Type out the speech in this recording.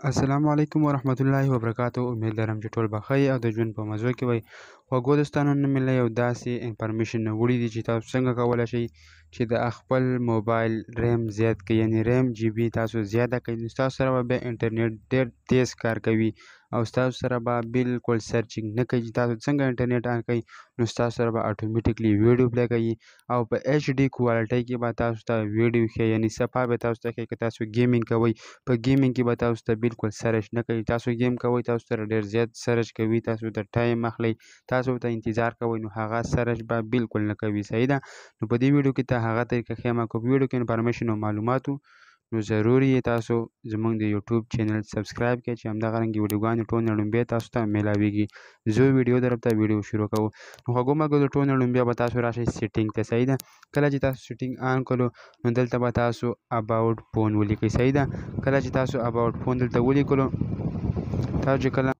السلام علیکم ورحمت الله وبرکاتو. امید لرم چې ټول به ښه او د ژوند په مزو کې وئ. خوږو دوستانو، نن مې له یو داسې انفارمیشن نه وړي دي چې تاسو څنګه کولی شئ چې د خپل موبایل ریم زیات کړئ، یعنې ریم جی بي تاسو زیاته کړئ، نو ستاسو سره به بیا انټرنیټ ډېر تیز کار کوي او ستاسو سره به بالکل سرچینګ نه کوي چې تاسو څنګه انټرنیټ آن کړئ، نو ستاسو سره به اټومیټیکلی ویډیو پلی کوي او په ایچ ډي کوالټۍ کې به تاسو ته ویډیو ښیي، یعنې صفحه به تاسو ته ښیي. که تاسو ګیمینګ کوئ، په ګیمینګ کې به تاسو ته بالکل سرچ نه کوي. تاسو ګیم کوئ، تاسو سره ډېر زیات سرچ کوي، تاسو ته ټایم اخلئ، تاسو ته انتظار کوئ، نو هغه سرچ به بالکل نه کوي. صحیح ده؟ نو په دې ویډیو کې ته هغه طریقه ښیم. که په ویډیو کې انفارمیشن او معلوماتو نو ضروري یې تاسو زموږ د یوټیوب چینل سبسکرایب کړئ چې همدغه رنګې ویډیوګانې ټول نه لومبې تاسو ته میلاویږي. زه ویډیو درته ویډیو شروع کوو. نو خوږو ملګرو، ټول نه لومبیا به تاسو راشئ سیټینګ ته. صحیح ده؟ کله چې تاسو سیټینګ آن کړو نو دلته به تاسو اباوټ فون ولیکئ. صحیح ده؟ کله چې تاسو اباوټ فون دلته ولیکلو، تاسو چې کله